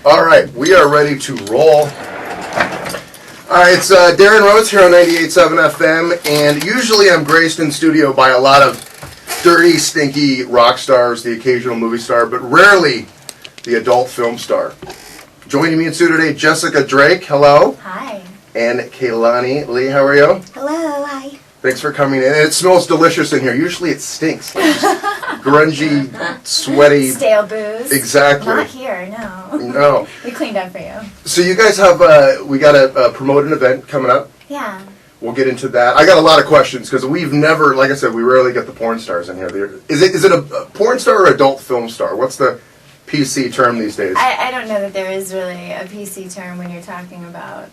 All right, we are ready to roll. All right, it's Darren Rose here on 98.7 FM, and usually I'm graced in studio by a lot of dirty, stinky rock stars, the occasional movie star, but rarely the adult film star. Joining me in studio today, Jessica Drake, hello. Hi. And Kaylani Lei, how are you? Hello, hi. Thanks for coming in. And it smells delicious in here. Usually it stinks. Like grungy, sweaty. Stale booze. Exactly. Not here, no. No. We cleaned up for you. So you guys have, we got to promote an event coming up. Yeah. We'll get into that. I got a lot of questions because we've never, like I said, we rarely get the porn stars in here. Is it a porn star or adult film star? What's the PC term these days? I don't know that there is really a PC term when you're talking about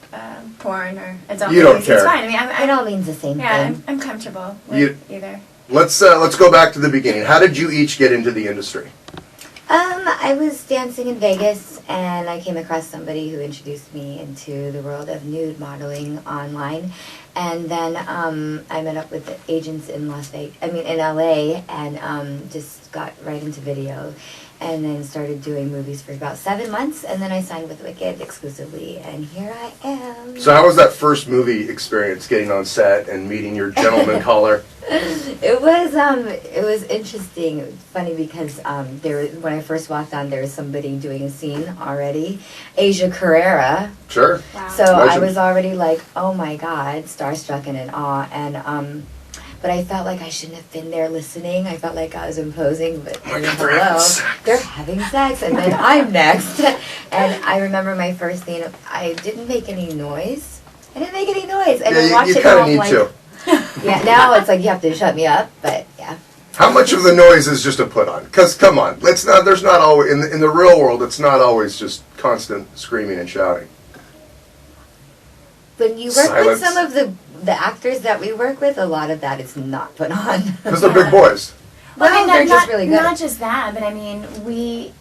porn or adult You don't movies. care. It's fine. I mean, It all means the same thing. I'm comfortable with either. Let's go back to the beginning. How did you each get into the industry? I was dancing in Vegas, and I came across somebody who introduced me into the world of nude modeling online. And then I met up with the agents in in LA, and just got right into video. And then started doing movies for about 7 months, and then I signed with Wicked exclusively, and here I am. So how was that first movie experience, getting on set and meeting your gentleman caller? It was interesting. It was funny because when I first walked on, there was somebody doing a scene already, Asia Carrera. Sure. Wow. So Legend. I was already like, oh my God, starstruck and in awe, and but I felt like I shouldn't have been there listening. I felt like I was imposing, but they're having sex, and then I'm next. And I remember my first scene, I didn't make any noise. And I watched it now, I'm like, yeah, now it's like you have to shut me up, but yeah. How much of the noise is just a put on? Because come on, there's not always in the real world. It's not always just constant screaming and shouting. When you work with some of the actors that we work with, a lot of that is not put on. Because they're big boys. Well, I mean, they're just really good. Not just that, but I mean, we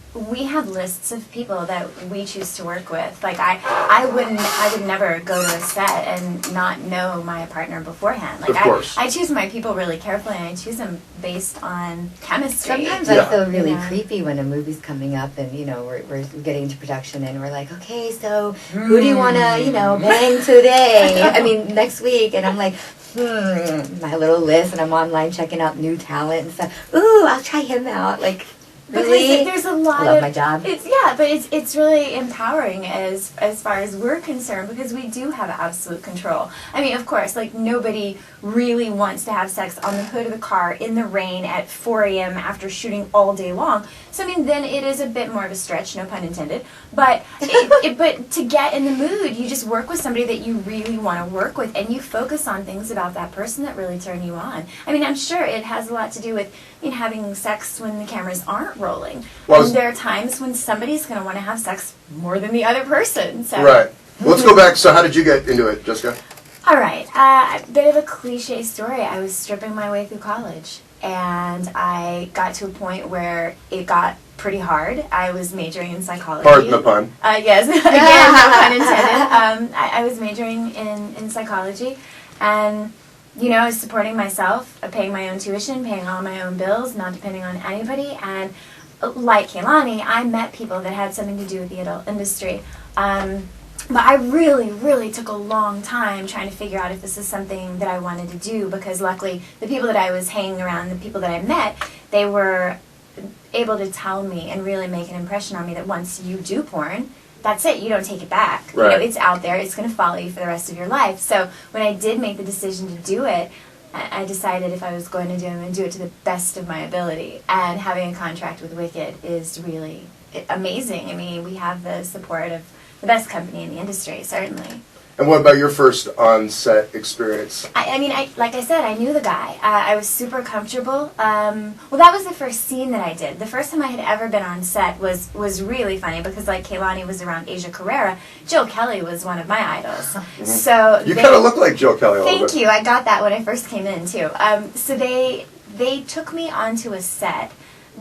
have lists of people that we choose to work with. Like I would never go to a set and not know my partner beforehand. Like of course. I choose my people really carefully, and I choose them based on chemistry. Sometimes I feel really creepy when a movie's coming up, and we're getting into production, and we're like, okay, so who do you want to bang today? I mean, next week, and I'm like, my little list, and I'm online checking out new talent and stuff. Ooh, I'll try him out. Like. Really? There's a lot I love my job. It's really empowering as far as we're concerned, because we do have absolute control. I mean, of course, like nobody really wants to have sex on the hood of a car in the rain at 4 a.m. after shooting all day long. So I mean, then it is a bit more of a stretch, no pun intended. But but to get in the mood, you just work with somebody that you really want to work with, and you focus on things about that person that really turn you on. I mean, I'm sure it has a lot to do with having sex when the cameras aren't rolling. And there are times when somebody's going to want to have sex more than the other person. So. Right. Well, let's go back. So how did you get into it, Jessica? All right. A bit of a cliche story. I was stripping my way through college, and I got to a point where it got pretty hard. I was majoring in psychology. Pardon the pun. Yes, again, no pun intended. I was majoring in psychology, and I was supporting myself, paying my own tuition, paying all my own bills, not depending on anybody. And like Kaylani, I met people that had something to do with the adult industry. But I really, really took a long time trying to figure out if this is something that I wanted to do, because luckily the people that I was hanging around, the people that I met, they were able to tell me and really make an impression on me that once you do porn, that's it. You don't take it back. Right. It's out there. It's going to follow you for the rest of your life. So when I did make the decision to do it, I decided if I was going to do it, I'm going to do it to the best of my ability. And having a contract with Wicked is really amazing. I mean, we have the support of the best company in the industry, certainly. And what about your first on-set experience? I mean, like I said, I knew the guy. I was super comfortable. Well, that was the first scene that I did. The first time I had ever been on set was really funny, because like Kaylani was around Asia Carrera, Jill Kelly was one of my idols. Mm-hmm. So you kind of look like Jill Kelly a little bit. Thank you. I got that when I first came in too. So they took me onto a set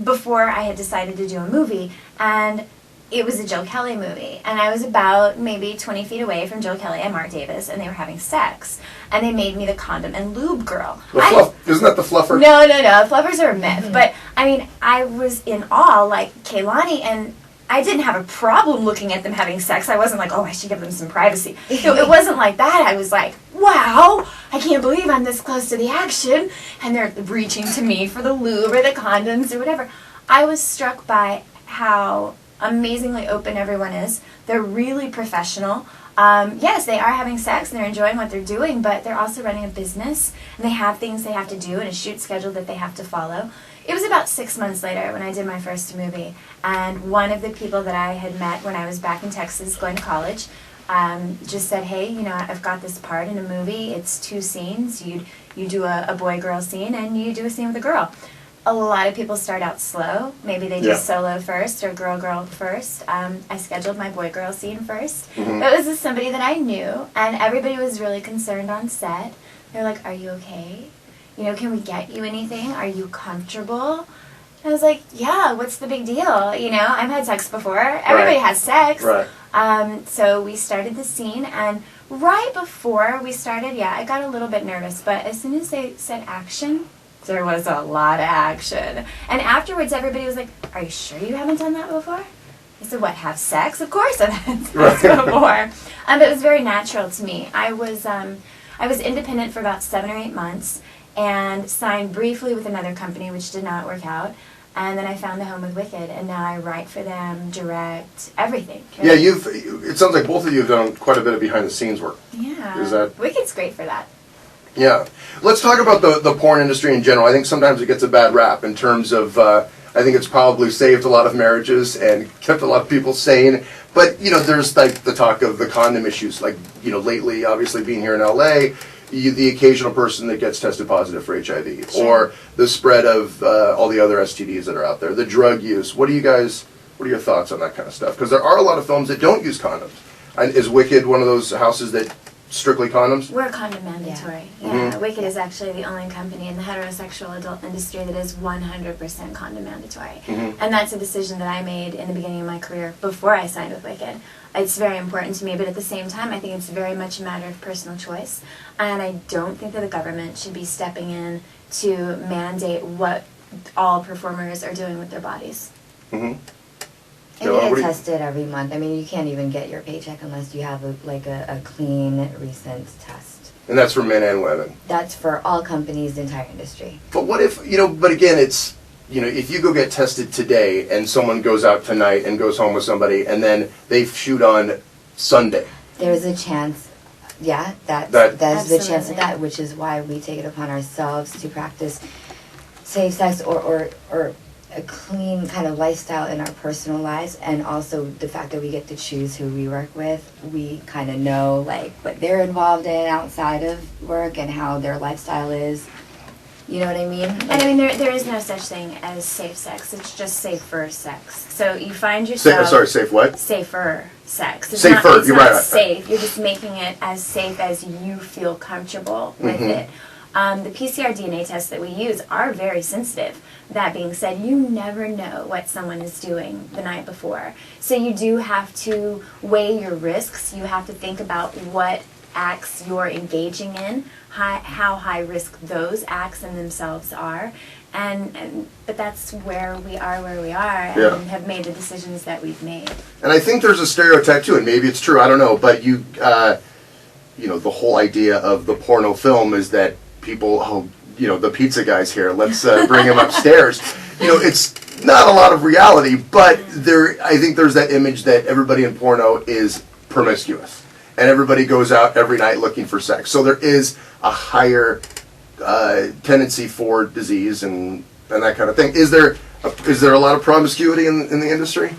before I had decided to do a movie, and it was a Jill Kelly movie, and I was about maybe 20 feet away from Jill Kelly and Mark Davis, and they were having sex, and they made me the condom and lube girl. Isn't that the fluffer? No, fluffers are a myth, but I mean, I was in awe, like Kaylani, and I didn't have a problem looking at them having sex. I wasn't like, oh, I should give them some privacy. It wasn't like that. I was like, wow, I can't believe I'm this close to the action. And they're reaching to me for the lube or the condoms or whatever. I was struck by how amazingly open everyone is. They're really professional. Yes, they are having sex and they're enjoying what they're doing, but they're also running a business and they have things they have to do and a shoot schedule that they have to follow. It was about 6 months later when I did my first movie, and one of the people that I had met when I was back in Texas going to college just said, hey, you know, I've got this part in a movie. It's 2 scenes. You do a boy-girl scene and you do a scene with a girl. A lot of people start out slow. Maybe they do solo first or girl-girl first. I scheduled my boy-girl scene first. Mm-hmm. It was with somebody that I knew, and everybody was really concerned on set. They're like, are you okay? You know, can we get you anything? Are you comfortable? I was like, yeah, what's the big deal? You know, I've had sex before. Everybody has sex. Right. So we started the scene, and right before we started, I got a little bit nervous, but as soon as they said action, there was a lot of action. And afterwards, everybody was like, are you sure you haven't done that before? I said, what, have sex? Of course I've had sex before. But it was very natural to me. I was independent for about 7 or 8 months and signed briefly with another company, which did not work out. And then I found the home with Wicked, and now I write for them, direct, everything. Yeah, it sounds like both of you have done quite a bit of behind-the-scenes work. Yeah. Wicked's great for that. Yeah. Let's talk about the porn industry in general. I think sometimes it gets a bad rap in terms of, I think it's probably saved a lot of marriages and kept a lot of people sane. But, you know, there's like the talk of the condom issues. Like, you know, lately, obviously being here in LA, the occasional person that gets tested positive for HIV. Or the spread of all the other STDs that are out there. The drug use. What are your thoughts on that kind of stuff? Because there are a lot of films that don't use condoms. And is Wicked one of those houses that strictly condoms? We're condom mandatory. Mm-hmm. Wicked is actually the only company in the heterosexual adult industry that is 100% condom mandatory. Mm-hmm. And that's a decision that I made in the beginning of my career before I signed with Wicked. It's very important to me, but at the same time, I think it's very much a matter of personal choice. And I don't think that the government should be stepping in to mandate what all performers are doing with their bodies. Mm-hmm. And you get tested every month. I mean, you can't even get your paycheck unless you have a clean, recent test. And that's for men and women. That's for all companies, the entire industry. But what if, you know, but again, it's, you know, if you go get tested today and someone goes out tonight and goes home with somebody and then they shoot on Sunday. There's a chance, there's the chance of that, which is why we take it upon ourselves to practice safe sex or a clean kind of lifestyle in our personal lives, and also the fact that we get to choose who we work with. We kind of know like what they're involved in outside of work and how their lifestyle is. You know what I mean? And I mean, there is no such thing as safe sex. It's just safer sex. So you find yourself... safe what? Safer sex. It's safer, not, it's you're not right. safe. You're just making it as safe as you feel comfortable with it. The PCR DNA tests that we use are very sensitive. That being said, you never know what someone is doing the night before. So you do have to weigh your risks. You have to think about what acts you're engaging in, how high risk those acts in themselves are. But that's where we are and have made the decisions that we've made. And I think there's a stereotype too, and maybe it's true, I don't know, but you know, the whole idea of the porno film is that people, you know, the pizza guy's here, let's bring him upstairs. You know, it's not a lot of reality, but I think there's that image that everybody in porno is promiscuous. And everybody goes out every night looking for sex. So there is a higher tendency for disease and that kind of thing. Is there a lot of promiscuity in the industry?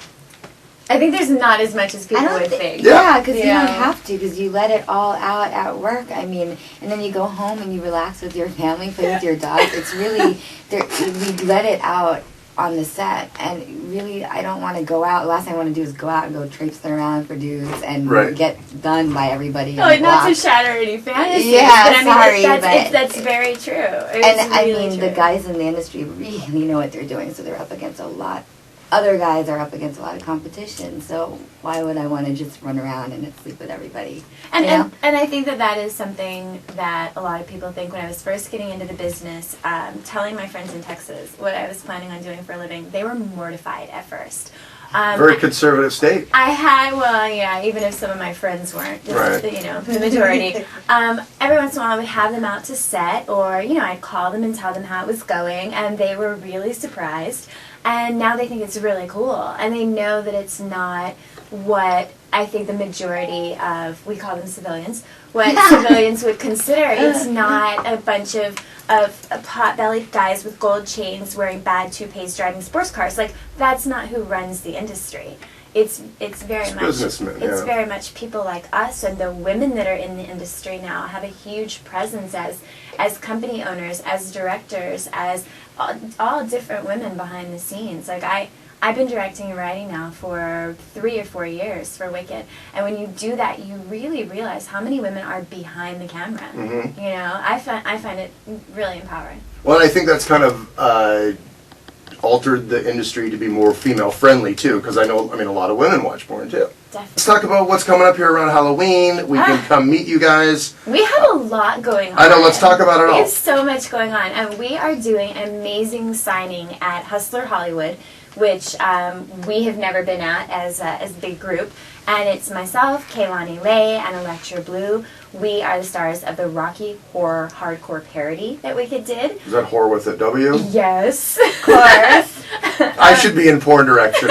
I think there's not as much as people would think. Yeah, because you don't have to, because you let it all out at work. I mean, and then you go home and you relax with your family, play with your dog. It's really, we let it out on the set, and really, I don't want to go out. Last thing I want to do is go out and go traipsing around for dudes and get done by everybody. Not to shatter any fantasies. Yeah, but I mean, that's very true. The guys in the industry really know what they're doing, so they're up against a lot. Other guys are up against a lot of competition, so why would I want to just run around and sleep with everybody? And I think that is something that a lot of people think. When I was first getting into the business, telling my friends in Texas what I was planning on doing for a living, they were mortified at first. Very conservative state. I had, well, yeah, even if some of my friends weren't, just, Right. you know, the majority. Every once in a while I would have them out to set, or, you know, I'd call them and tell them how it was going, and they were really surprised. And now they think it's really cool, and they know that it's not what I think the majority of, we call them civilians, what civilians would consider. It's not a bunch of pot-bellied guys with gold chains wearing bad toupees driving sports cars. Like, that's not who runs the industry. It's very much businessmen, it's yeah. very much people like us, and the women that are in the industry now have a huge presence as company owners, as directors, as all different women behind the scenes. Like, I've been directing and writing now for 3 or 4 years for Wicked, and when you do that, you really realize how many women are behind the camera. Mm-hmm. You know, I find it really empowering. Well, I think that's kind of altered the industry to be more female friendly too, because I mean, a lot of women watch porn too. Definitely. Let's talk about what's coming up here around Halloween. We can come meet you guys. We have a lot going on. I know, let's talk about it all. We have so much going on, and we are doing an amazing signing at Hustler Hollywood, which we have never been at as a big group. And it's myself, Kaylani Lei, and Electra Blue. We are the stars of the Rocky Horror Hardcore parody that Wicked did. Is that whore with a W? Yes, of course. I should be in porn direction.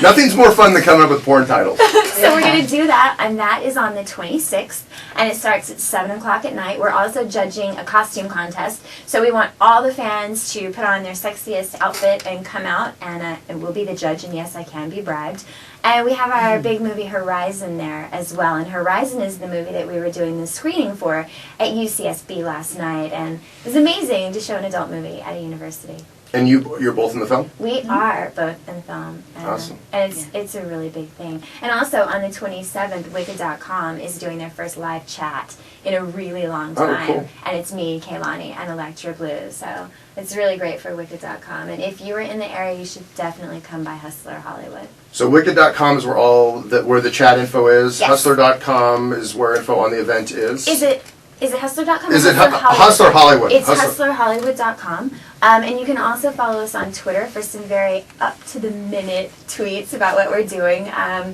Nothing's more fun than coming up with porn titles. So we're going to do that, and that is on the 26th, and it starts at 7 o'clock at night. We're also judging a costume contest, so we want all the fans to put on their sexiest outfit and come out, and we'll be the judge, and yes, I can be bribed. And we have our big movie Horizon there as well, and Horizon is the movie that we were doing the screening for at UCSB last night, and it was amazing to show an adult movie at a university. And you're both in the film? We are both in film. And, Awesome. And it's a really big thing. And also on the 27th, Wicked.com is doing their first live chat in a really long time. Oh, cool. And it's me, Kaylani, and Electra Blue. So it's really great for Wicked.com. And if you were in the area, you should definitely come by Hustler Hollywood. So Wicked.com is where the chat info is. Yes. Hustler.com is where info on the event is. Is it Hustler.com? Is it Hustler Hollywood? It's HustlerHollywood.com. And you can also follow us on Twitter for some very up-to-the-minute tweets about what we're doing. I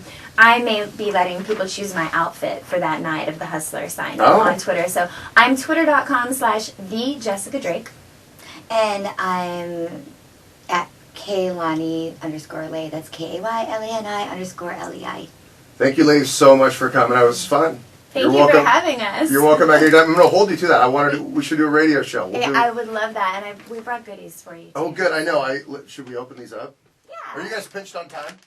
may be letting people choose my outfit for that night of the Hustler signing on Twitter. So I'm twitter.com/thejessicadrake. And I'm at Kaylani_Lei. That's KAYLANI_LEI. Thank you, ladies, so much for coming. That was fun. Thank you for having us. You're welcome back anytime. I'm going to hold you to that. We should do a radio show. I would love that, and we brought goodies for you. Oh, good. I know. Should we open these up? Yeah. Are you guys pinched on time?